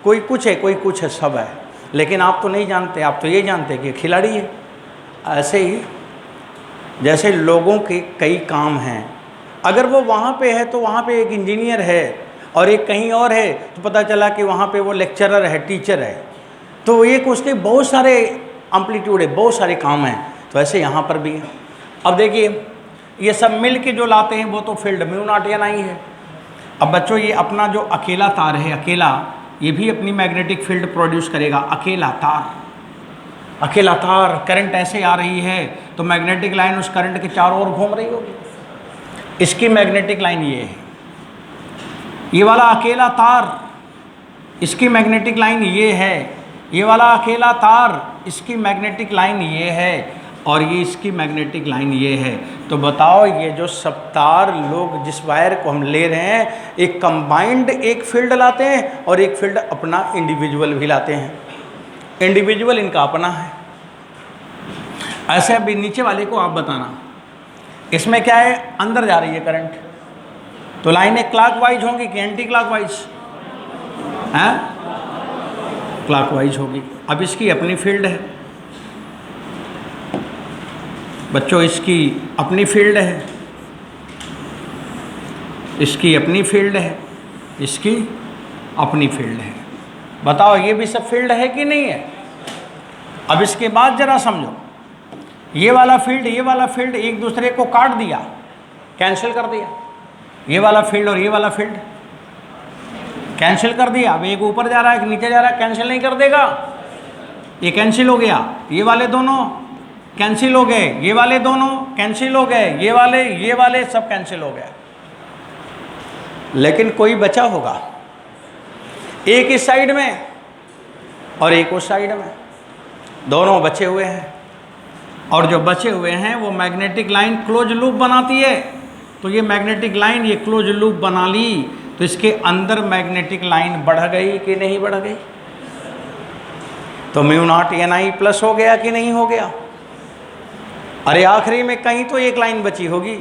कोई कुछ है, कोई कुछ है, सब है। लेकिन आप तो नहीं जानते, आप तो ये जानते कि खिलाड़ी है। ऐसे ही जैसे लोगों के कई काम हैं, अगर वो वहाँ पे है तो वहाँ पे एक इंजीनियर है, और एक कहीं और है तो पता चला कि वहाँ पे वो लेक्चरर है, टीचर है। तो एक उसके बहुत सारे एम्पलीट्यूड है, बहुत सारे काम हैं। तो ऐसे यहाँ पर भी है। अब देखिए ये सब मिल के जो लाते हैं वो तो फील्ड म्यू नॉट एन आई है। अब बच्चों ये अपना जो अकेला तार है, अकेला, ये भी अपनी मैग्नेटिक फील्ड प्रोड्यूस करेगा। अकेला तार, अकेला तार, करंट ऐसे आ रही है तो मैग्नेटिक लाइन उस करंट के चारों ओर घूम रही होगी। इसकी मैग्नेटिक लाइन ये है, ये वाला अकेला तार, इसकी मैग्नेटिक लाइन ये है, ये वाला अकेला तार, इसकी मैग्नेटिक लाइन ये है, और ये इसकी मैग्नेटिक लाइन ये है। तो बताओ ये जो सब तार लोग जिस वायर को हम ले रहे हैं, एक कंबाइंड एक फील्ड लाते हैं और एक फील्ड अपना इंडिविजुअल भी लाते हैं। इंडिविजुअल इनका अपना है। ऐसे अभी नीचे वाले को आप बताना, इसमें क्या है, अंदर जा रही है करंट, तो लाइनें क्लॉकवाइज होंगी कि एंटी क्लॉकवाइज हैं? क्लॉकवाइज होगी। अब इसकी अपनी फील्ड है बच्चों, इसकी अपनी फील्ड है, इसकी अपनी फील्ड है, इसकी अपनी फील्ड है। बताओ ये भी सब फील्ड है कि नहीं है? अब इसके बाद जरा समझो, ये वाला फील्ड, ये वाला फील्ड एक दूसरे को काट दिया, कैंसिल कर दिया। ये वाला फील्ड और ये वाला फील्ड कैंसिल कर दिया। अब एक ऊपर जा रहा है, एक नीचे जा रहा है, कैंसिल नहीं कर देगा? ये कैंसिल हो गया, ये वाले दोनों कैंसिल हो गए, ये वाले दोनों कैंसिल हो गए, ये वाले सब कैंसिल हो गए। लेकिन कोई बचा होगा, एक इस साइड में और एक उस साइड में, दोनों बचे हुए हैं। और जो बचे हुए हैं वो मैग्नेटिक लाइन क्लोज लूप बनाती है। तो ये मैग्नेटिक लाइन ये क्लोज लूप बना ली, तो इसके अंदर मैग्नेटिक लाइन बढ़ गई कि नहीं बढ़ गई? तो म्यू नॉट एन आई प्लस हो गया कि नहीं हो गया? अरे आखिरी में कहीं तो एक लाइन बची होगी,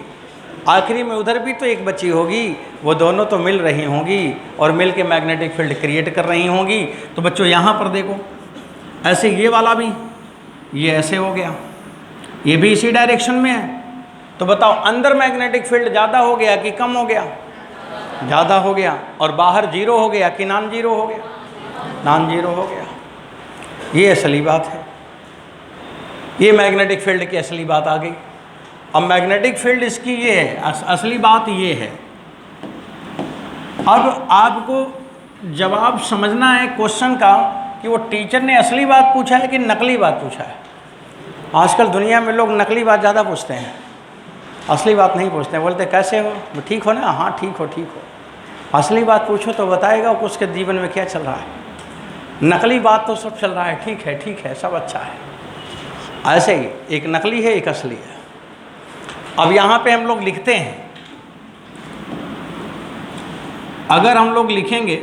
आखिरी में उधर भी तो एक बची होगी, वो दोनों तो मिल रही होंगी और मिल के मैग्नेटिक फील्ड क्रिएट कर रही होंगी। तो बच्चों यहाँ पर देखो, ऐसे ये वाला भी, ये ऐसे हो गया, ये भी इसी डायरेक्शन में है। तो बताओ अंदर मैग्नेटिक फील्ड ज़्यादा हो गया कि कम हो गया? ज़्यादा हो गया। और बाहर जीरो हो गया कि नॉन जीरो हो गया? नॉन जीरो हो गया। ये असली बात है, ये मैग्नेटिक फील्ड की असली बात आ गई। अब मैग्नेटिक फील्ड इसकी ये है, असली बात ये है। अब आपको जवाब समझना है क्वेश्चन का कि वो टीचर ने असली बात पूछा है कि नकली बात पूछा है। आजकल दुनिया में लोग नकली बात ज़्यादा पूछते हैं, असली बात नहीं पूछते हैं। बोलते कैसे हो, ठीक हो ना? हाँ ठीक हो, ठीक हो। असली बात पूछो तो बताएगा कि उसके जीवन में क्या चल रहा है। नकली बात तो सब चल रहा है, ठीक है, ठीक है, सब अच्छा है। ऐसे ही एक नकली है, एक असली है। अब यहाँ पे हम लोग लिखते हैं, अगर हम लोग लिखेंगे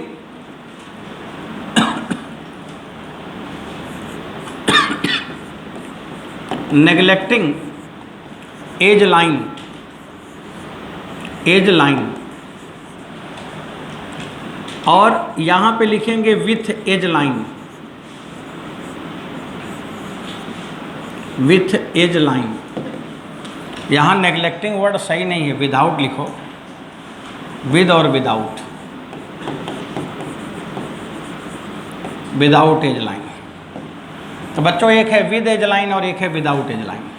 neglecting edge line, edge line, और यहाँ पे लिखेंगे with edge line, with edge line. यहाँ नेग्लेक्टिंग वर्ड सही नहीं है, विदाउट लिखो, विद और विदाउट, विदाउट एज लाइन। तो बच्चों एक है विद एज लाइन और एक है विदाउट एज लाइन।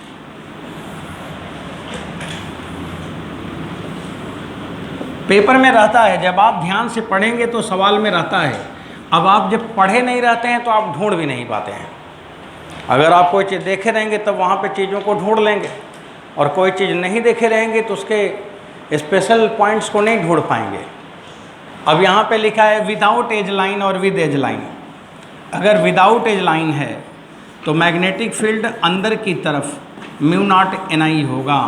पेपर में रहता है, जब आप ध्यान से पढ़ेंगे तो सवाल में रहता है। अब आप जब पढ़े नहीं रहते हैं तो आप ढूंढ भी नहीं पाते हैं। अगर आप कोई चीज़ देखे रहेंगे तब वहाँ पे चीज़ों को ढूंढ लेंगे, और कोई चीज़ नहीं देखे रहेंगे तो उसके स्पेशल पॉइंट्स को नहीं ढूंढ पाएंगे। अब यहाँ पे लिखा है विदाउट एज लाइन और विद एज लाइन। अगर विदाउट एज लाइन है तो मैग्नेटिक फील्ड अंदर की तरफ म्यू नॉट एन आई होगा,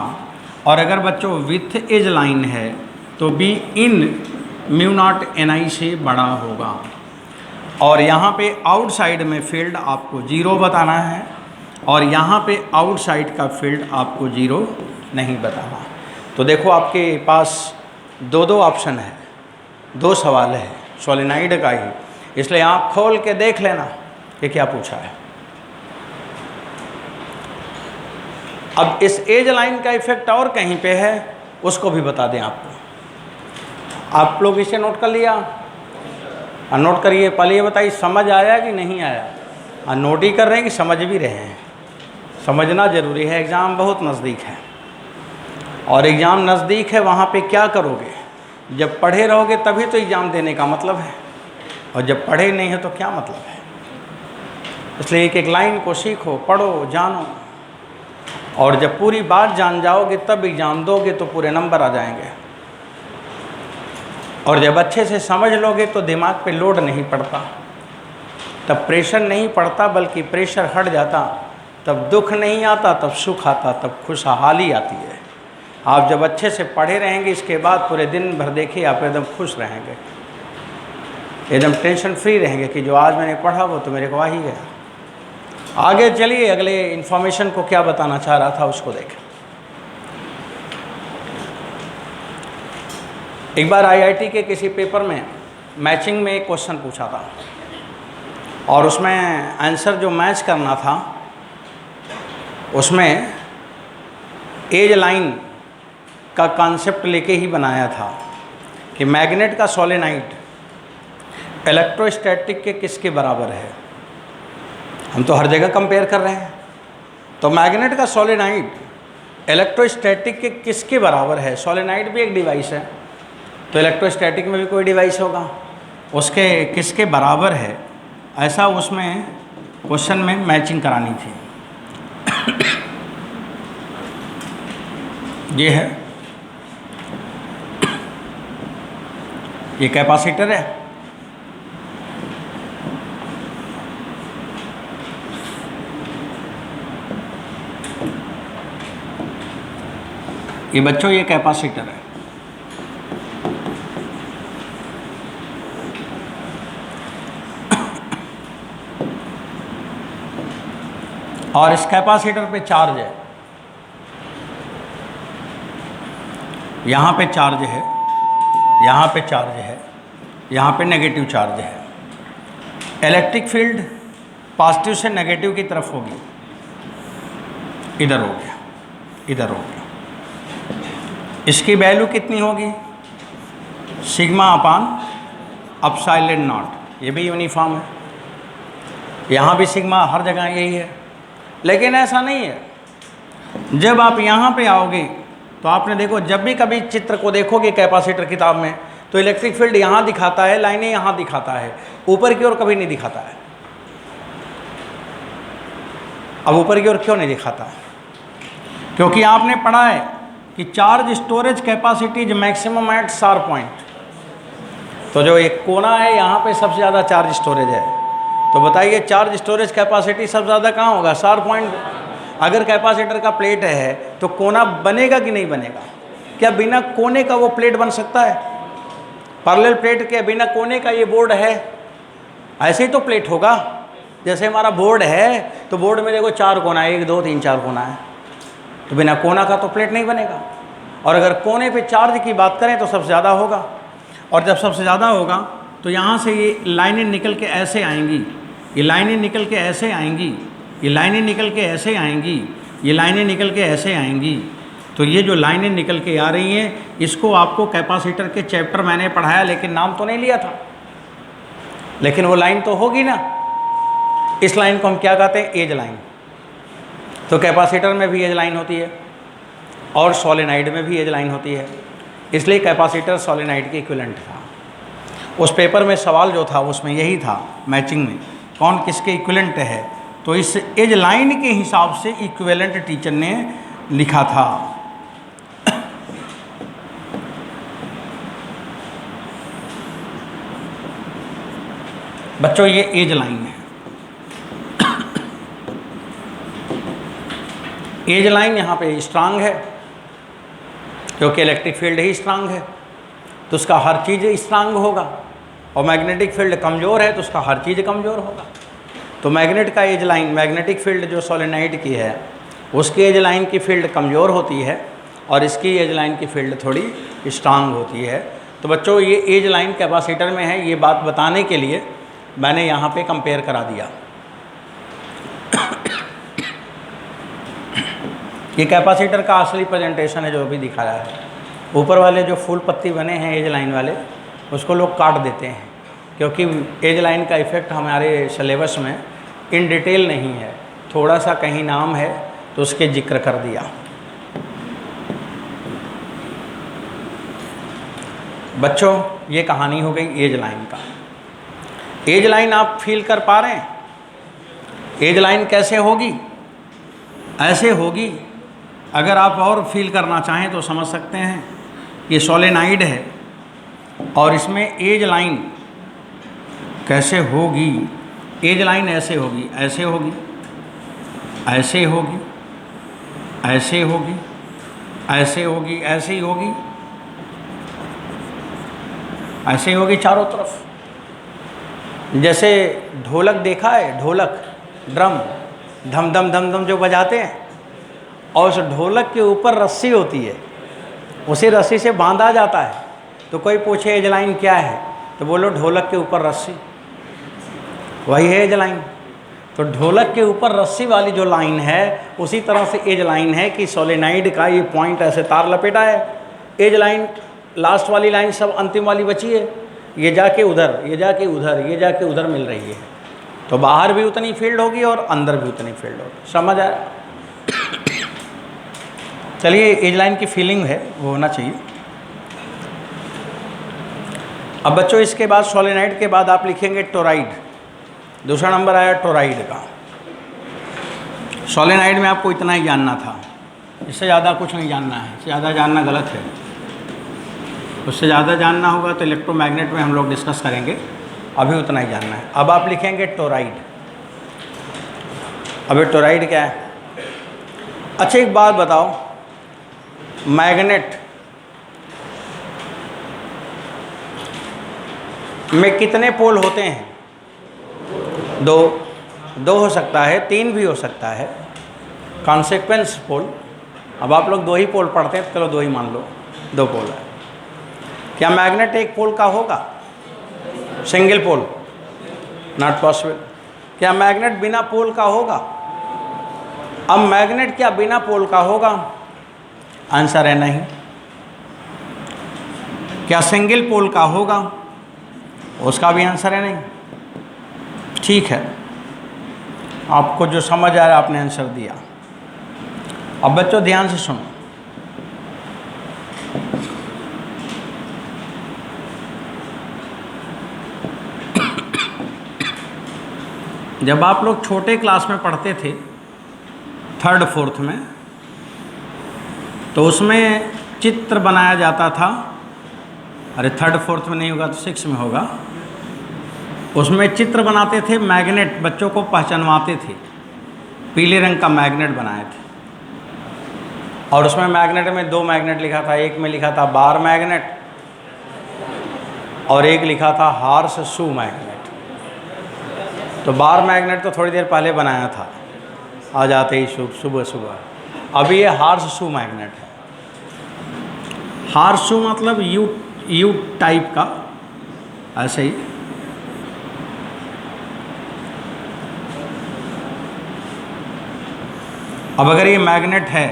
और अगर बच्चों विथ एज लाइन है तो B in mu naught n I से बड़ा होगा। और यहाँ पे आउटसाइड में फील्ड आपको जीरो बताना है, और यहाँ पे आउटसाइड का फील्ड आपको जीरो नहीं बताना। तो देखो आपके पास दो ऑप्शन है, दो सवाल है सोलेनाइड का ही। इसलिए आँख खोल के देख लेना कि क्या पूछा है। अब इस एज लाइन का इफेक्ट और कहीं पे है, उसको भी बता दें आपको। आप लोग इसे नोट कर लिया? नोट करिए। पहले ये बताइए समझ आया कि नहीं आया? नोट ही कर रहे हैं कि समझ भी रहे हैं? समझना ज़रूरी है, एग्ज़ाम बहुत नज़दीक है। और एग्ज़ाम नज़दीक है, वहाँ पे क्या करोगे? जब पढ़े रहोगे तभी तो एग्ज़ाम देने का मतलब है, और जब पढ़े नहीं हो तो क्या मतलब है। इसलिए एक एक लाइन को सीखो, पढ़ो, जानो, और जब पूरी बात जान जाओगे तब एग्ज़ाम दोगे तो पूरे नंबर आ जाएंगे। और जब अच्छे से समझ लोगे तो दिमाग पे लोड नहीं पड़ता, तब प्रेशर नहीं पड़ता, बल्कि प्रेशर हट जाता, तब दुख नहीं आता, तब सुख आता, तब खुशहाली आती है। आप जब अच्छे से पढ़े रहेंगे, इसके बाद पूरे दिन भर देखिए आप एकदम खुश रहेंगे, एकदम टेंशन फ्री रहेंगे कि जो आज मैंने पढ़ा वो तो मेरे को आ ही गया। आगे चलिए, अगले इन्फॉर्मेशन को क्या बताना चाह रहा था उसको देखें। एक बार आईआईटी के किसी पेपर में मैचिंग में एक क्वेश्चन पूछा था, और उसमें आंसर जो मैच करना था उसमें एज लाइन का कॉन्सेप्ट लेके ही बनाया था कि मैग्नेट का सोलेनाइड इलेक्ट्रोस्टैटिक के किसके बराबर है। हम तो हर जगह कंपेयर कर रहे हैं, तो मैग्नेट का सोलेनाइड इलेक्ट्रोस्टैटिक के किसके बराबर है। सोलेनाइड भी एक डिवाइस है, तो इलेक्ट्रोस्टैटिक में भी कोई डिवाइस होगा, उसके किसके बराबर है, ऐसा उसमें क्वेश्चन में मैचिंग करानी थी। ये है, ये कैपेसिटर है, ये बच्चों ये कैपेसिटर है। और इस कैपेसिटर पे चार्ज है, यहाँ पे चार्ज है, यहाँ पे चार्ज है, यहाँ पे नेगेटिव चार्ज है। इलेक्ट्रिक फील्ड पॉजिटिव से नेगेटिव की तरफ होगी, इधर हो गया, इधर हो गया। इसकी वैल्यू कितनी होगी? Sigma upon epsilon not. ये भी यूनिफॉर्म है, यहाँ भी सिग्मा, हर जगह यही है। लेकिन ऐसा नहीं है। जब आप यहाँ पे आओगे तो आपने देखो, जब भी कभी चित्र को देखोगे कैपेसिटर किताब में, तो इलेक्ट्रिक फील्ड यहाँ दिखाता है, लाइनें यहाँ दिखाता है, ऊपर की ओर कभी नहीं दिखाता है। अब ऊपर की ओर क्यों नहीं दिखाता है? क्योंकि आपने पढ़ा है कि charge storage capacity is maximum at sharp point. तो जो एक कोना है, यहाँ पे सबसे ज़्यादा चार्ज स्टोरेज है। तो बताइए चार्ज स्टोरेज कैपेसिटी सबसे ज़्यादा कहाँ होगा? Sharp point. अगर कैपेसिटर का प्लेट है तो कोना बनेगा कि नहीं बनेगा? क्या बिना कोने का वो प्लेट बन सकता है? पैरेलल प्लेट के बिना कोने का ये बोर्ड है, ऐसे ही तो प्लेट होगा। जैसे हमारा बोर्ड है तो बोर्ड में देखो 4 कोना है, 1 2 3 4 कोना है, तो बिना कोना का तो प्लेट नहीं बनेगा। और अगर कोने पे चार्ज की बात करें तो सबसे ज़्यादा होगा, और जब सबसे ज़्यादा होगा तो यहाँ से ये लाइनें निकल के ऐसे आएंगी, ये लाइनें निकल के ऐसे आएंगी, ये लाइनें निकल के ऐसे आएंगी, ये लाइनें निकल के ऐसे आएंगी। तो ये जो लाइनें निकल के आ रही हैं, इसको आपको कैपेसिटर के चैप्टर मैंने पढ़ाया, लेकिन नाम तो नहीं लिया था, लेकिन वो लाइन तो होगी ना। इस लाइन को हम क्या कहते हैं? As line. तो कैपेसिटर में भी एज लाइन होती है और सोलेनाइड में भी एज लाइन होती है, इसलिए कैपेसिटर सोलेनाइड के इक्विवेलेंट था। उस पेपर में सवाल जो था उसमें यही था, मैचिंग में कौन किसके इक्विवेलेंट है। तो इस एज लाइन के हिसाब से इक्विवेलेंट टीचर ने लिखा था। बच्चों ये एज लाइन है। एज लाइन यहाँ पे स्ट्रांग है क्योंकि इलेक्ट्रिक फील्ड ही स्ट्रांग है, तो उसका हर चीज़ स्ट्रांग होगा। और मैग्नेटिक फील्ड कमज़ोर है तो उसका हर चीज़ कमज़ोर होगा। तो मैग्नेट का एज लाइन, मैग्नेटिक फील्ड जो सोलेनाइड की है उसकी एज लाइन की फील्ड कमज़ोर होती है और इसकी एज लाइन की फील्ड थोड़ी स्ट्रांग होती है। तो बच्चों ये एज लाइन कैपेसिटर में है, ये बात बताने के लिए मैंने यहाँ पे कंपेयर करा दिया। ये कैपेसिटर का असली प्रेजेंटेशन है जो अभी दिखा रहा है। ऊपर वाले जो फूल पत्ती बने हैं एज लाइन वाले, उसको लोग काट देते हैं क्योंकि एज लाइन का इफ़ेक्ट हमारे सिलेबस में इन डिटेल नहीं है, थोड़ा सा कहीं नाम है तो उसके जिक्र कर दिया। बच्चों ये कहानी हो गई एज लाइन का। एज लाइन आप फील कर पा रहे हैं? एज लाइन कैसे होगी? ऐसे होगी, अगर आप और फील करना चाहें तो समझ सकते हैं। ये सोलेनाइड है और इसमें एज लाइन कैसे होगी? एज लाइन ऐसे होगी, ऐसे होगी, ऐसे होगी, ऐसे होगी, ऐसे होगी, ऐसे ही होगी, ऐसे ही होगी चारों तरफ। जैसे ढोलक देखा है, ढोलक, ड्रम, धम धम धम धम जो बजाते हैं, और उस ढोलक के ऊपर रस्सी होती है, उसी रस्सी से बांधा जाता है। तो कोई पूछे एज लाइन क्या है, तो बोलो ढोलक के ऊपर रस्सी, वही है एज लाइन। तो ढोलक के ऊपर रस्सी वाली जो लाइन है उसी तरह से एज लाइन है कि सोलेनाइड का ये पॉइंट ऐसे तार लपेटा है। एज लाइन लास्ट वाली लाइन सब अंतिम वाली बची है, ये जाके उधर, ये जाके उधर, ये जाके उधर मिल रही है। तो बाहर भी उतनी फील्ड होगी और अंदर भी उतनी फील्ड होगी। समझ आया? चलिए, एज लाइन की फीलिंग है वो होना चाहिए। अब बच्चों इसके बाद सोलेनाइड के बाद आप लिखेंगे टोराइड। दूसरा नंबर आया टोराइड का। सोलेनाइड में आपको इतना ही जानना था, इससे ज़्यादा कुछ नहीं जानना है, इससे ज़्यादा जानना गलत है। उससे ज़्यादा जानना होगा तो इलेक्ट्रोमैग्नेट में हम लोग डिस्कस करेंगे, अभी उतना ही जानना है। अब आप लिखेंगे टोराइड। अबे टोराइड क्या है? अच्छा एक बात बताओ, मैग्नेट में कितने पोल होते हैं? दो हो सकता है, 3 भी हो सकता है, कॉन्सेक्वेंस पोल। अब आप लोग 2 ही पोल पढ़ते हैं, चलो 2 ही मान लो, 2 पोल है। क्या मैग्नेट एक पोल का होगा? Single pole, not possible. क्या मैग्नेट बिना पोल का होगा? अब मैग्नेट क्या बिना पोल का होगा? आंसर है नहीं। क्या सिंगल पोल का होगा? उसका भी आंसर है नहीं। ठीक है, आपको जो समझ आ रहा है आपने आंसर दिया। अब बच्चों ध्यान से सुनो, जब आप लोग छोटे क्लास में पढ़ते थे, 3rd 4th में, तो उसमें चित्र बनाया जाता था। अरे 3rd 4th में नहीं होगा तो 6th में होगा। उसमें चित्र बनाते थे, मैग्नेट बच्चों को पहचानवाते थे। पीले रंग का मैग्नेट बनाए थे और उसमें मैग्नेट में 2 मैग्नेट लिखा था। एक में लिखा था बार मैग्नेट और एक लिखा था हार्स शू मैग्नेट। तो बार मैग्नेट तो थोड़ी देर पहले बनाया था, आ जाते ही सुबह सुबह। अभी ये हार्स शू मैग्नेट है। हार्स शू मतलब यू टाइप का, ऐसे ही। अब अगर ये मैग्नेट है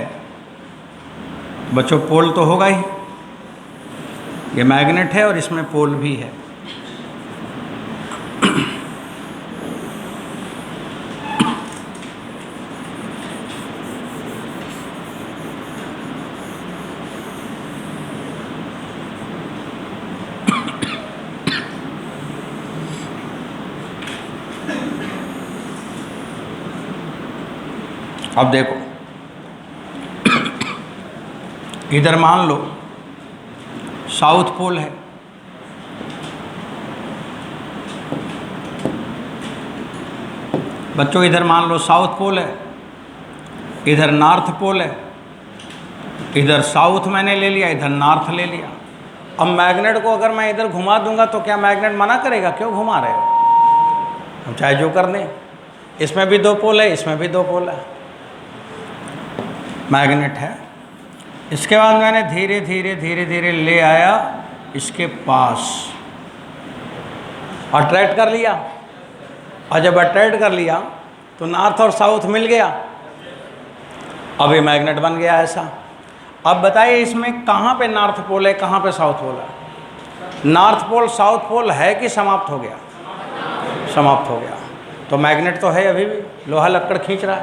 बच्चों, पोल तो होगा ही। ये मैग्नेट है और इसमें पोल भी है। अब देखो, इधर मान लो साउथ पोल है, बच्चों इधर मान लो साउथ पोल है, इधर नॉर्थ पोल है। इधर साउथ मैंने ले लिया, इधर नॉर्थ ले लिया। अब मैग्नेट को अगर मैं इधर घुमा दूंगा तो क्या मैग्नेट मना करेगा? क्यों घुमा रहे हो? हम चाहे जो कर दें। इसमें भी 2 पोल है, इसमें भी 2 पोल है, मैग्नेट है। इसके बाद मैंने धीरे धीरे धीरे धीरे ले आया इसके पास, अट्रैक्ट कर लिया। और जब अट्रैक्ट कर लिया तो नॉर्थ और साउथ मिल गया, अब ये मैग्नेट बन गया ऐसा। अब बताइए इसमें कहाँ पे नॉर्थ पोल है, कहाँ पे साउथ पोल है? नॉर्थ पोल साउथ पोल है कि समाप्त हो गया? समाप्त हो गया। तो मैग्नेट तो है, अभी भी लोहा लक्कड़ खींच रहा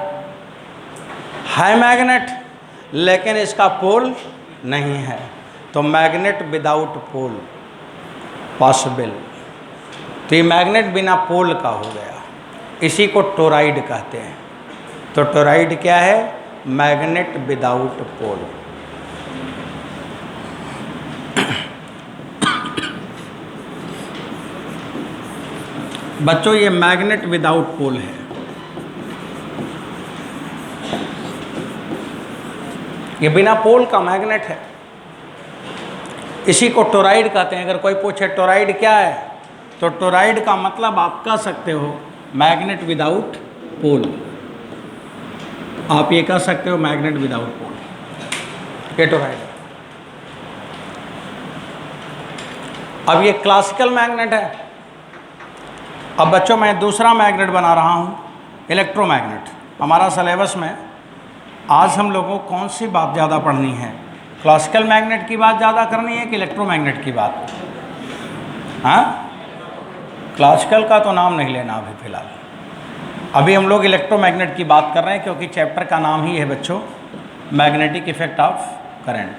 है मैग्नेट, लेकिन इसका पोल नहीं है। तो मैग्नेट विदाउट पोल पॉसिबल। तो ये मैग्नेट बिना पोल का हो गया, इसी को टोराइड कहते हैं। तो टोराइड क्या है? मैग्नेट विदाउट पोल। बच्चों ये मैग्नेट विदाउट पोल है। ये बिना पोल का मैग्नेट है, इसी को टोराइड कहते हैं। अगर कोई पूछे टोराइड क्या है, तो टोराइड का मतलब आप कह सकते हो मैग्नेट विदाउट पोल। आप ये कह सकते हो मैग्नेट विदाउट पोल, ये टोराइड है। अब ये क्लासिकल मैग्नेट है। अब बच्चों मैं दूसरा मैग्नेट बना रहा हूँ, इलेक्ट्रोमैग्नेट। हमारा सिलेबस में आज हम लोगों को कौन सी बात ज़्यादा पढ़नी है? क्लासिकल मैग्नेट की बात ज़्यादा करनी है कि इलेक्ट्रोमैग्नेट की बात? हाँ, क्लासिकल का तो नाम नहीं लेना अभी फ़िलहाल। अभी हम लोग इलेक्ट्रोमैग्नेट की बात कर रहे हैं, क्योंकि चैप्टर का नाम ही है बच्चों मैग्नेटिक इफेक्ट ऑफ करंट।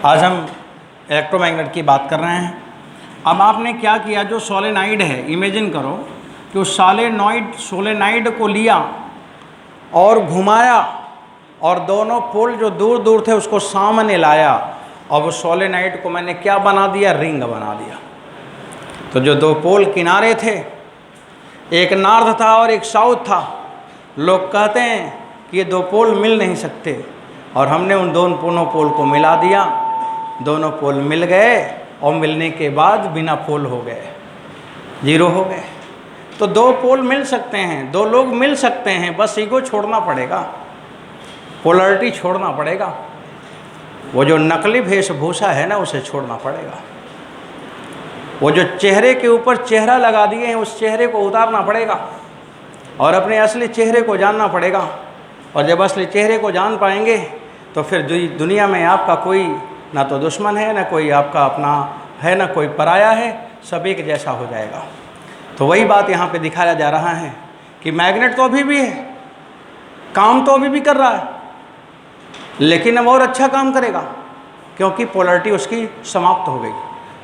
आज हम इलेक्ट्रोमैग्नेट की बात कर रहे हैं। अब आपने क्या किया, जो सोलेनाइड है, इमेजिन करो कि उस सोलेनाइड को लिया और घुमाया और दोनों पोल जो दूर दूर थे उसको सामने लाया, और उस सोलेनाइड को मैंने क्या बना दिया? रिंग बना दिया। तो जो दो पोल किनारे थे, एक नॉर्थ था और एक साउथ था, लोग कहते हैं कि ये दो पोल मिल नहीं सकते, और हमने उन दोनों पोल को मिला दिया। दोनों पोल मिल गए और मिलने के बाद बिना पोल हो गए, जीरो हो गए। तो दो पोल मिल सकते हैं, दो लोग मिल सकते हैं, बस ईगो छोड़ना पड़ेगा, पोलरिटी छोड़ना पड़ेगा। वो जो नकली वेशभूषा है ना, उसे छोड़ना पड़ेगा। वो जो चेहरे के ऊपर चेहरा लगा दिए हैं, उस चेहरे को उतारना पड़ेगा और अपने असली चेहरे को जानना पड़ेगा। और जब असली चेहरे को जान पाएंगे तो फिर दुनिया में आपका कोई ना तो दुश्मन है, ना कोई आपका अपना है, ना कोई पराया है, सब एक जैसा हो जाएगा। तो वही बात यहाँ पे दिखाया जा रहा है कि मैग्नेट तो अभी भी है, काम तो अभी भी कर रहा है, लेकिन अब और अच्छा काम करेगा, क्योंकि पोलरिटी उसकी समाप्त हो गई।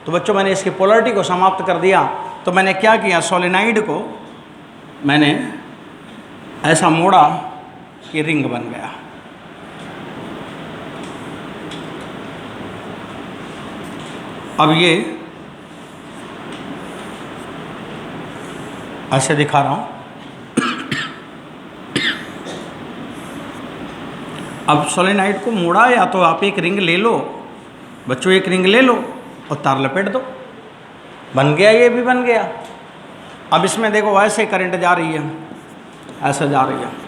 तो बच्चों मैंने इसकी पोलरिटी को समाप्त कर दिया। तो मैंने क्या किया, सोलेनाइड को मैंने ऐसा मोड़ा कि रिंग बन गया। अब ये ऐसे दिखा रहा हूँ। अब सोलेनाइड को मोड़ा, या तो आप एक रिंग ले लो बच्चों, एक रिंग ले लो और तार लपेट दो, बन गया, ये भी बन गया। अब इसमें देखो ऐसे करंट जा रही है, ऐसे जा रही है।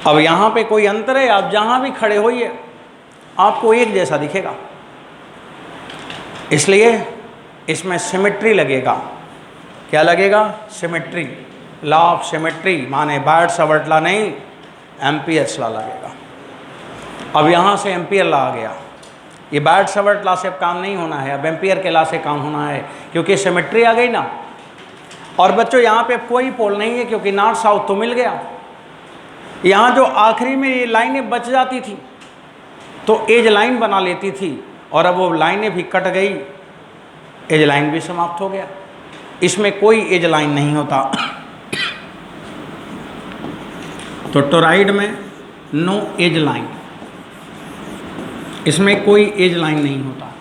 अब यहाँ पे कोई अंतर है? आप जहाँ भी खड़े होइए आपको एक जैसा दिखेगा, इसलिए इसमें सिमेट्री लगेगा। क्या लगेगा? सिमेट्री, लॉ ऑफ सिमेट्री, माने बायट-सावर्ट लॉ नहीं, एम्पियर्स लॉ लगेगा। अब यहाँ से एम्पियर लॉ आ गया। ये बायट-सावर्ट लॉ से अब काम नहीं होना है, अब एम्पियर के लॉ से काम होना है, क्योंकि सिमेट्री आ गई ना। और बच्चों यहाँ पे कोई पोल नहीं है, क्योंकि नॉर्थ साउथ तो मिल गया। यहाँ जो आखिरी में ये लाइनें बच जाती थी तो एज लाइन बना लेती थी, और अब वो लाइनें भी कट गई, एज लाइन भी समाप्त हो गया। इसमें कोई एज लाइन नहीं होता। तो टोराइड में नो एज लाइन, इसमें कोई एज लाइन नहीं होता।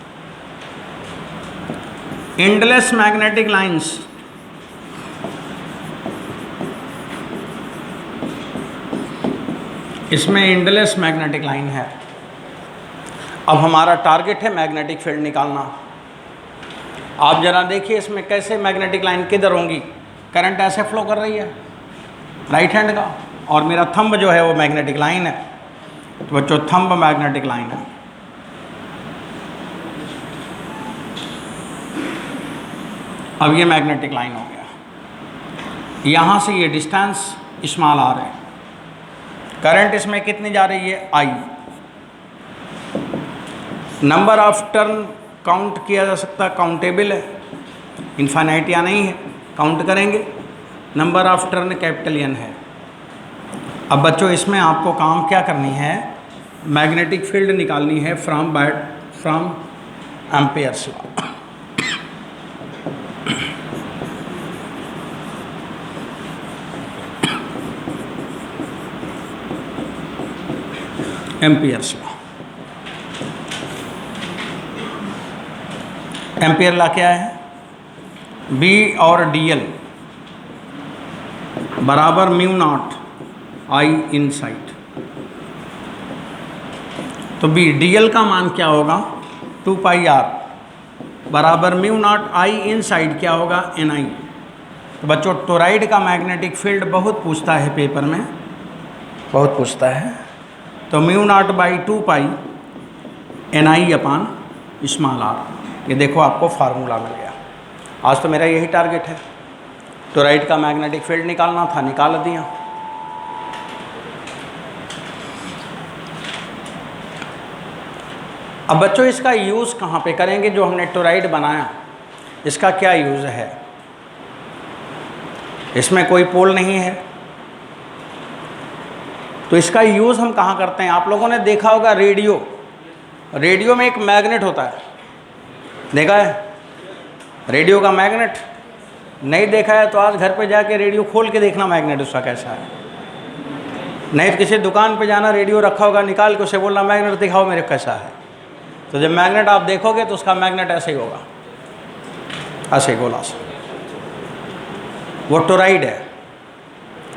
एंडलेस मैग्नेटिक लाइंस, इसमें एंडलेस मैग्नेटिक लाइन है। अब हमारा टारगेट है मैग्नेटिक फील्ड निकालना। आप जरा देखिए इसमें कैसे मैग्नेटिक लाइन किधर होंगी। करंट ऐसे फ्लो कर रही है राइट हैंड का, और मेरा थंब जो है वो मैग्नेटिक लाइन है। तो बच्चों थंब मैग्नेटिक लाइन है। अब ये मैग्नेटिक लाइन हो गया, यहाँ से ये डिस्टेंस स्मॉल आर है, करंट इसमें कितनी जा रही है आई। नंबर ऑफ टर्न काउंट किया जा सकता, काउंटेबल है, इनफाइनाइट या नहीं है, काउंट करेंगे। Number of turn capital N है। अब बच्चों इसमें आपको काम क्या करनी है, मैग्नेटिक फील्ड निकालनी है from Ampere's law. Ampere's law, ampere law क्या है, B और dl बराबर mu naught I in side. तो B dl का मान क्या होगा 2 पाई r बराबर mu naught I in side क्या होगा ni। तो बच्चों टोराइड का मैग्नेटिक फील्ड बहुत पूछता है पेपर में, बहुत पूछता है। तो mu naught by 2 pi ni upon small r। ये देखो आपको फार्मूला मिल गया। आज तो मेरा यही टारगेट है, टोराइड का मैग्नेटिक फील्ड निकालना था, निकाल दिया। अब बच्चों इसका यूज़ कहाँ पे करेंगे, जो हमने टोराइड बनाया इसका क्या यूज़ है। इसमें कोई पोल नहीं है, तो इसका यूज़ हम कहाँ करते हैं। आप लोगों ने देखा होगा रेडियो, रेडियो में एक मैग्नेट होता है, देखा है रेडियो का मैग्नेट। नहीं देखा है तो आज घर पे जाके रेडियो खोल के देखना मैग्नेट उसका कैसा है। नहीं तो किसी दुकान पे जाना, रेडियो रखा होगा, निकाल के उसे बोलना मैग्नेट दिखाओ मेरे कैसा है। तो जब मैग्नेट आप देखोगे तो उसका मैग्नेट ऐसे ही होगा, ऐसे ही गोला सा। वो टोराइड है,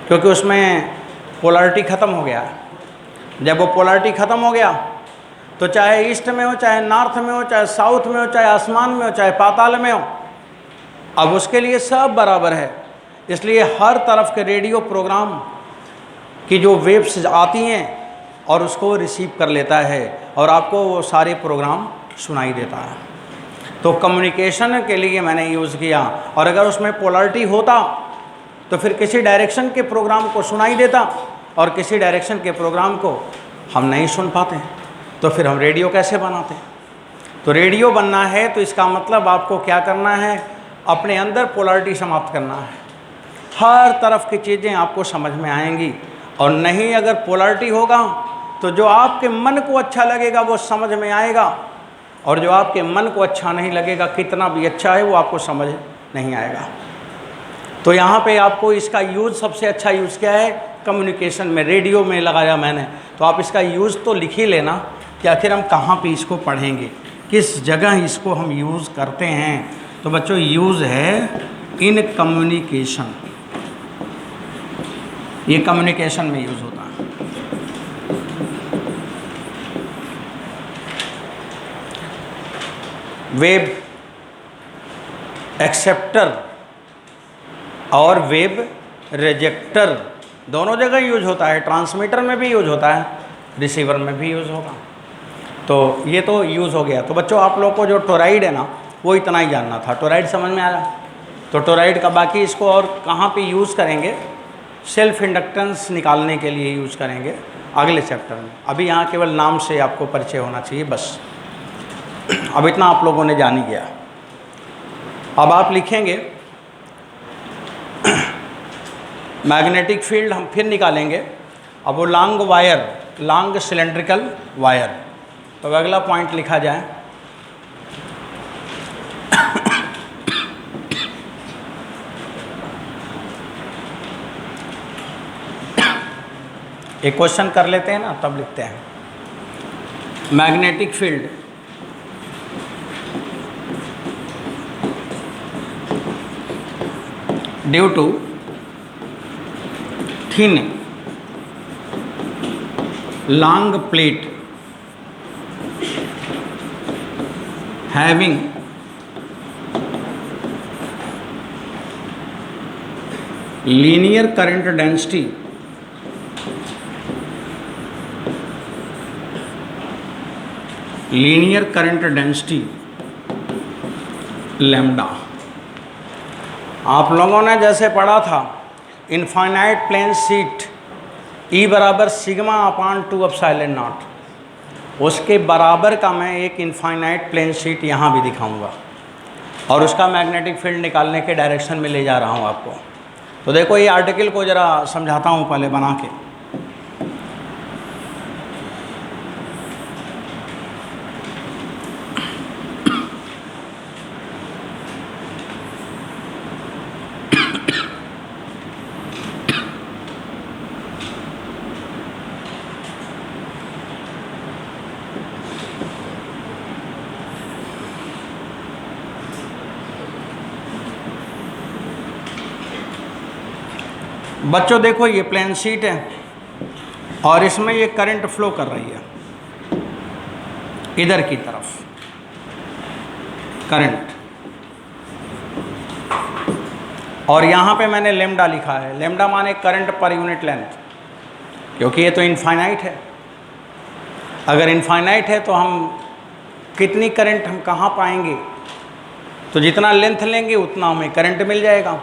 क्योंकि उसमें पोलैरिटी ख़त्म हो गया है। जब वो पोलैरिटी ख़त्म हो गया तो चाहे ईस्ट में हो, चाहे नॉर्थ में हो, चाहे साउथ में हो, चाहे आसमान में हो, चाहे पाताल में हो, अब उसके लिए सब बराबर है। इसलिए हर तरफ के रेडियो प्रोग्राम की जो वेव्स आती हैं और उसको रिसीव कर लेता है और आपको वो सारे प्रोग्राम सुनाई देता है। तो कम्युनिकेशन के लिए मैंने यूज़ किया। और अगर उसमें पोलैरिटी होता तो फिर किसी डायरेक्शन के प्रोग्राम को सुनाई देता और किसी डायरेक्शन के प्रोग्राम को हम नहीं सुन पाते, तो फिर हम रेडियो कैसे बनाते। तो रेडियो बनना है तो इसका मतलब आपको क्या करना है, अपने अंदर पोलैरिटी समाप्त करना है। हर तरफ की चीज़ें आपको समझ में आएंगी। और नहीं अगर पोलैरिटी होगा तो जो आपके मन को अच्छा लगेगा वो समझ में आएगा, और जो आपके मन को अच्छा नहीं लगेगा, कितना भी अच्छा है, वो आपको समझ नहीं आएगा। तो यहाँ पे आपको इसका यूज़, सबसे अच्छा यूज़ क्या है, कम्युनिकेशन में रेडियो में लगाया मैंने। तो आप इसका यूज़ तो लिख ही लेना कि आखिर हम कहाँ पे इसको पढ़ेंगे, किस जगह इसको हम यूज़ करते हैं। तो बच्चों यूज़ है इन कम्युनिकेशन, ये कम्युनिकेशन में यूज़ होता है। वेब एक्सेप्टर और वेब रिजेक्टर दोनों जगह यूज होता है। ट्रांसमीटर में भी यूज होता है, रिसीवर में भी यूज़ होगा। तो ये तो यूज़ हो गया। तो बच्चों आप लोग को जो टोराइड है ना, वो इतना ही जानना था। टोराइड समझ में आया। तो टोराइड का बाकी इसको और कहाँ पे यूज़ करेंगे, सेल्फ इंडक्टेंस निकालने के लिए यूज़ करेंगे अगले चैप्टर में। अभी यहाँ केवल नाम से आपको परिचय होना चाहिए बस। अब इतना आप लोगों ने जान ही गया। अब आप लिखेंगे मैग्नेटिक फील्ड हम फिर निकालेंगे। अब वो long wire, long cylindrical wire. तो अगला पॉइंट लिखा जाए, एक क्वेश्चन कर लेते हैं ना, तब लिखते हैं। Magnetic field due to thin long plate having linear current density lambda। आप लोगों ने जैसे पढ़ा था इनफाइनाइट प्लेन शीट E बराबर सिग्मा अपान 2 एप्सिलॉन नॉट, उसके बराबर का मैं एक इनफाइनाइट प्लेन शीट यहाँ भी दिखाऊंगा और उसका मैग्नेटिक फील्ड निकालने के डायरेक्शन में ले जा रहा हूँ आपको। तो देखो ये आर्टिकल को ज़रा समझाता हूँ पहले बना के। बच्चों देखो ये प्लेन शीट है और इसमें ये करंट फ्लो कर रही है इधर की तरफ, करंट। और यहाँ पे मैंने लेमडा लिखा है, लेमडा माने करंट पर यूनिट लेंथ, क्योंकि ये तो इनफाइनाइट है। अगर इनफाइनाइट है तो हम कितनी करंट हम कहाँ पाएंगे, तो जितना लेंथ लेंगे उतना हमें करंट मिल जाएगा।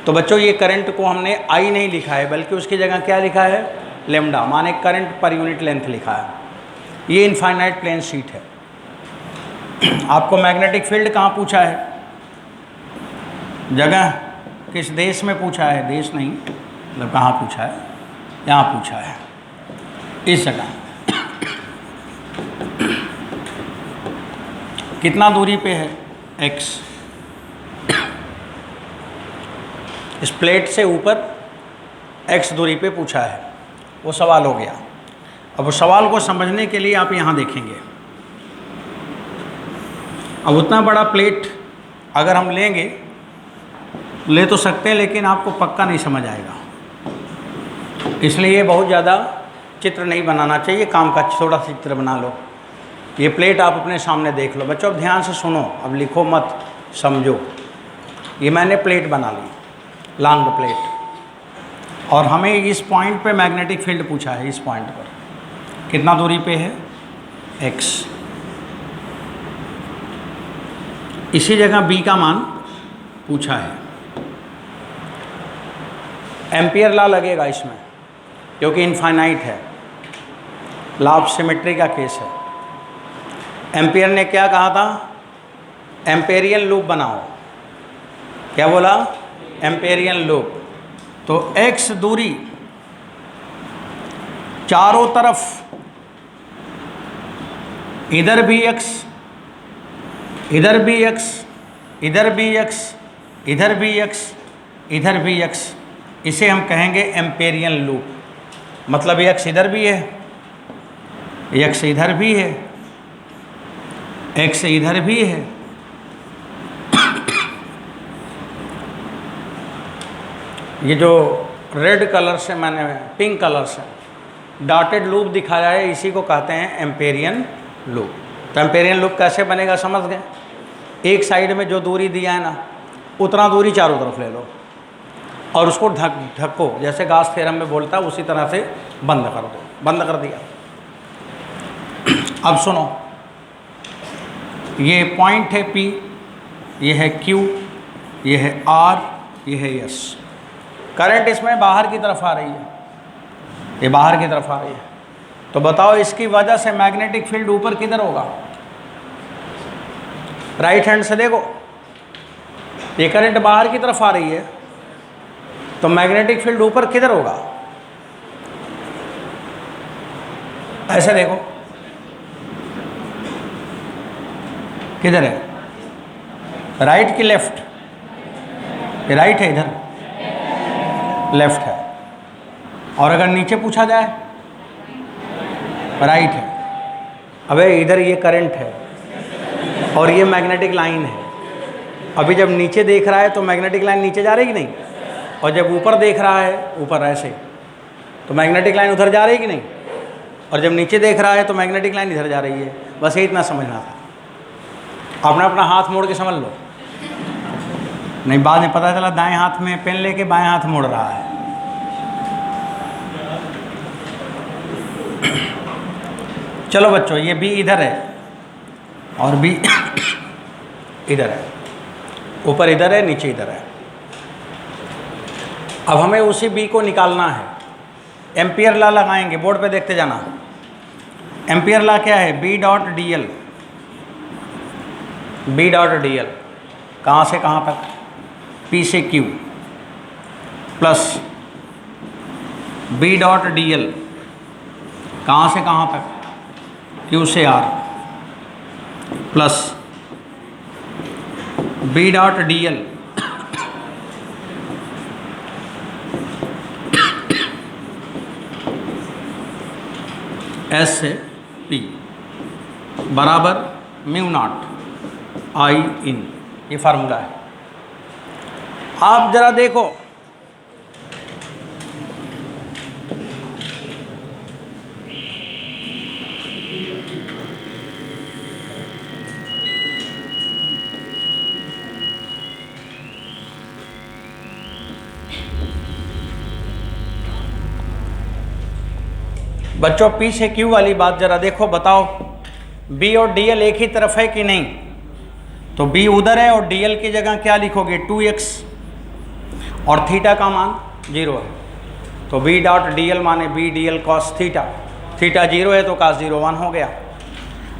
तो बच्चों ये करंट को हमने आई नहीं लिखा है, बल्कि उसकी जगह क्या लिखा है, लेमडा माने करंट पर यूनिट लेंथ लिखा है। ये इनफाइनाइट प्लेन शीट है। आपको मैग्नेटिक फील्ड कहाँ पूछा है, जगह किस देश में पूछा है, देश नहीं मतलब कहाँ पूछा है, यहाँ पूछा है, इस जगह। कितना दूरी पे है, x। इस प्लेट से ऊपर x दूरी पे पूछा है, वो सवाल हो गया। अब उस सवाल को समझने के लिए आप यहाँ देखेंगे। अब उतना बड़ा प्लेट अगर हम लेंगे, ले तो सकते हैं लेकिन आपको पक्का नहीं समझ आएगा, इसलिए बहुत ज़्यादा चित्र नहीं बनाना चाहिए, काम का थोड़ा सा चित्र बना लो। ये प्लेट आप अपने सामने देख लो। बच्चों अब ध्यान से सुनो, अब लिखो मत, समझो। ये मैंने प्लेट बना ली, लॉन्ग प्लेट, और हमें इस पॉइंट पे मैग्नेटिक फील्ड पूछा है। इस पॉइंट पर कितना दूरी पे है, x। इसी जगह b का मान पूछा है। एम्पियर लॉ लगेगा इसमें, क्योंकि इनफाइनाइट है, लॉ ऑफ सिमेट्री का केस है। एम्पियर ने क्या कहा था, एम्पेरियन लूप बनाओ। क्या बोला, एम्पेरियन लूप। तो x दूरी चारों तरफ, इधर भी x, इधर भी x, इधर भी x, इधर भी x, इधर भी x, इसे हम कहेंगे एम्पेरियन लूप। मतलब x इधर भी है, x इधर भी है, x इधर भी है, ये जो रेड कलर से मैंने पिंक कलर से डॉटेड लूप दिखाया है, इसी को कहते हैं एम्पेरियन लूप। तो एम्पेरियन लूप कैसे बनेगा समझ गए। एक साइड में जो दूरी दिया है ना, उतना दूरी चारों तरफ ले लो और उसको ढको, जैसे गाउस थ्योरम में बोलता है उसी तरह से बंद कर दो। बंद कर दिया। अब सुनो, ये पॉइंट है P, ये है Q, ये है R, ये है S। करंट इसमें बाहर की तरफ आ रही है, ये बाहर की तरफ आ रही है। तो बताओ इसकी वजह से मैग्नेटिक फील्ड ऊपर किधर होगा, राइट हैंड से देखो, ये करंट बाहर की तरफ आ रही है, तो मैग्नेटिक फील्ड ऊपर किधर होगा, ऐसे देखो किधर है, राइट की लेफ्ट, ये राइट है, इधर लेफ्ट है। और अगर नीचे पूछा जाए, राइट है। अबे इधर ये करंट है और ये मैग्नेटिक लाइन है। अभी जब नीचे देख रहा है तो मैग्नेटिक लाइन नीचे जा रही कि नहीं, और जब ऊपर देख रहा है, ऊपर ऐसे, तो मैग्नेटिक लाइन उधर जा रही कि नहीं, और जब नीचे देख रहा है तो मैग्नेटिक लाइन इधर जा रही है। बस ये इतना समझना था। अपना अपना हाथ मोड़ के समझ लो, नहीं बाद में पता चला दाएं हाथ में पेन लेके बाएं हाथ मोड़ रहा है। चलो बच्चों, ये B इधर है और B इधर है। ऊपर इधर है, नीचे इधर है। अब हमें उसी बी को निकालना है। एम्पियर लॉ लगाएंगे, बोर्ड पे देखते जाना। एम्पियर लॉ क्या है? B dot d l, B dot d l कहाँ से कहाँ तक? पी से Q plus B dot d l कहाँ से कहाँ तक? क्यू से R plus B dot d l S से पी बराबर म्यू नॉट आई इन। ये फार्मूला है। आप जरा देखो, बच्चों पी से क्यू वाली बात जरा देखो, बताओ बी और डी एल एक ही तरफ है कि नहीं? तो बी उधर है और डी एल की जगह क्या लिखोगे? 2x, और थीटा का मान 0 है, तो बी डॉट डी एल माने B d l cos theta. Theta 0 है तो कॉस 0 1 हो गया।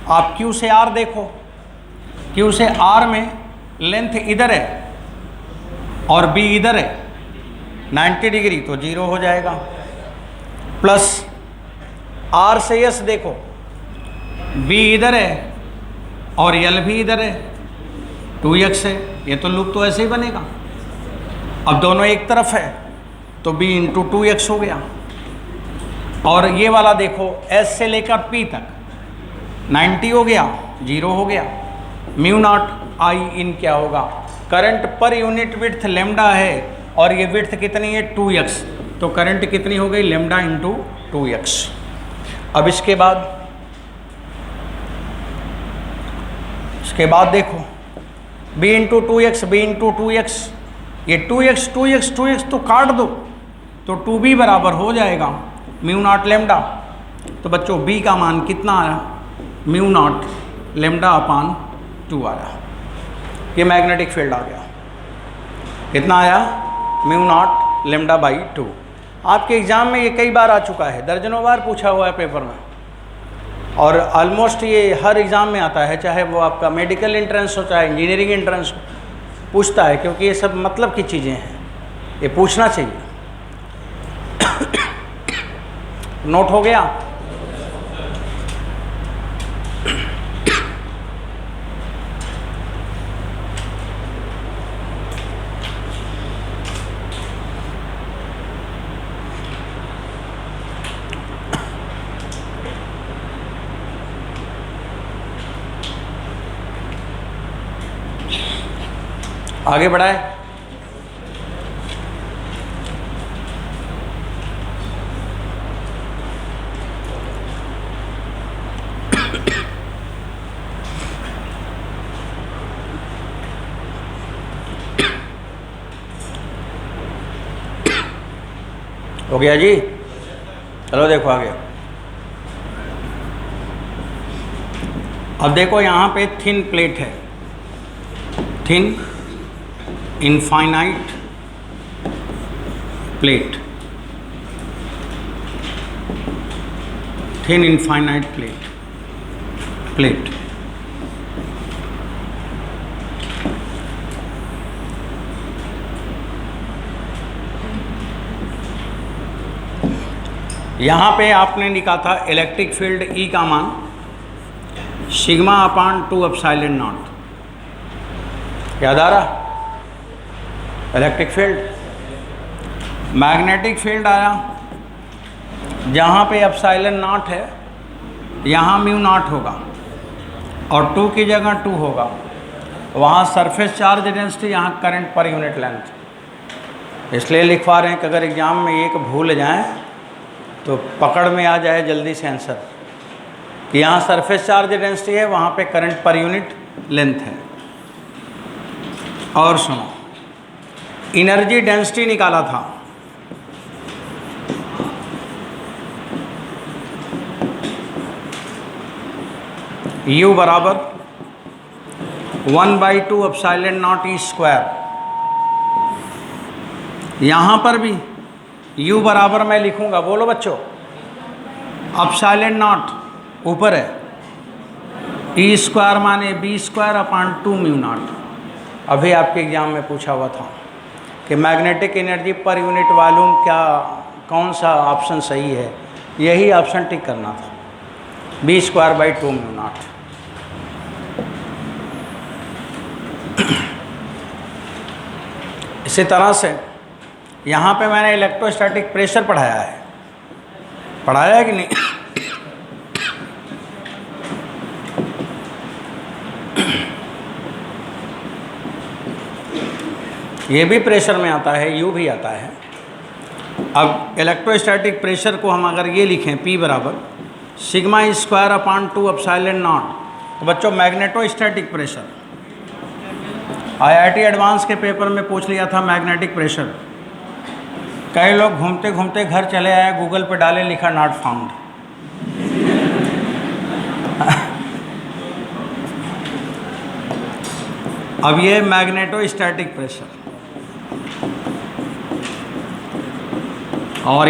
आप क्यू से आर देखो, क्यू से आर में लेंथ इधर है और बी इधर है 90 डिग्री, तो 0 हो जाएगा। प्लस आर से एस देखो, बी इधर है और एल भी इधर है, 2x है, ये तो लूप तो ऐसे ही बनेगा। अब दोनों एक तरफ है तो b इंटू 2x हो गया। और ये वाला देखो s से लेकर p तक 90 हो गया, 0 हो गया। म्यू नॉट आई इन क्या होगा? Current per unit width lambda है और ये विड्थ कितनी है? 2x, तो करंट कितनी हो गई? Lambda into 2x। अब इसके बाद देखो b into 2x, b into 2x, ये 2x 2x 2x तो काट दो, तो 2b बराबर हो जाएगा म्यू नॉट लेमडा। तो बच्चों b का मान कितना आया? म्यू नॉट लेमडा अपान 2 आया। ये मैग्नेटिक फील्ड आ गया। कितना आया? Mu naught lambda by 2। आपके एग्ज़ाम में ये कई बार आ चुका है, दर्जनों बार पूछा हुआ है पेपर में, और ऑलमोस्ट ये हर एग्ज़ाम में आता है, चाहे वो आपका मेडिकल एंट्रेंस हो चाहे इंजीनियरिंग एंट्रेंस हो, पूछता है, क्योंकि ये सब मतलब की चीज़ें हैं, ये पूछना चाहिए। नोट हो गया? आगे बढ़ाए। हो गया जी? चलो देखो आगे। अब देखो यहाँ पे थिन प्लेट है, thin infinite plate, thin infinite plate. यहाँ पे आपने लिखा था इलेक्ट्रिक फील्ड E का मान सिग्मा अपान 2 एप्सिलॉन नॉट, याद आ रहा? Electric field. मैग्नेटिक फील्ड आया, जहाँ पे एप्सिलॉन नॉट है यहाँ म्यू नॉट होगा और 2 की जगह 2 होगा, वहाँ सरफेस चार्ज डेंसिटी, यहाँ करंट पर यूनिट लेंथ। इसलिए लिखवा रहे हैं कि अगर एग्ज़ाम में एक भूल जाएं तो पकड़ में आ जाए जल्दी से आंसर, कि यहाँ सरफेस चार्ज डेंसिटी है, वहाँ पे करंट पर यूनिट लेंथ है। और सुनो, एनर्जी डेंसिटी निकाला था, U बराबर 1/2 एप्सिलॉन नॉट ई स्क्वायर। यहाँ पर भी u बराबर मैं लिखूँगा, बोलो बच्चों, एप्सिलॉन नॉट ऊपर है, ई स्क्वायर माने B square upon 2 mu naught. अभी आपके एग्जाम में पूछा हुआ था कि magnetic energy per unit volume क्या, कौन सा ऑप्शन सही है, यही ऑप्शन टिक करना था, B square by 2 mu naught. इसी तरह से यहाँ पे मैंने इलेक्ट्रोस्टैटिक प्रेशर पढ़ाया है कि नहीं? ये भी प्रेशर में आता है, यू भी आता है। अब इलेक्ट्रोस्टैटिक प्रेशर को हम अगर ये लिखें P बराबर sigma square upon 2 epsilon not, तो बच्चों मैग्नेटोस्टैटिक प्रेशर IIT एडवांस के पेपर में पूछ लिया था मैग्नेटिक प्रेशर। कई लोग घूमते घूमते घर चले आए, गूगल पे डाले, लिखा नॉट फाउंड। अब ये मैग्नेटोस्टैटिक प्रेशर और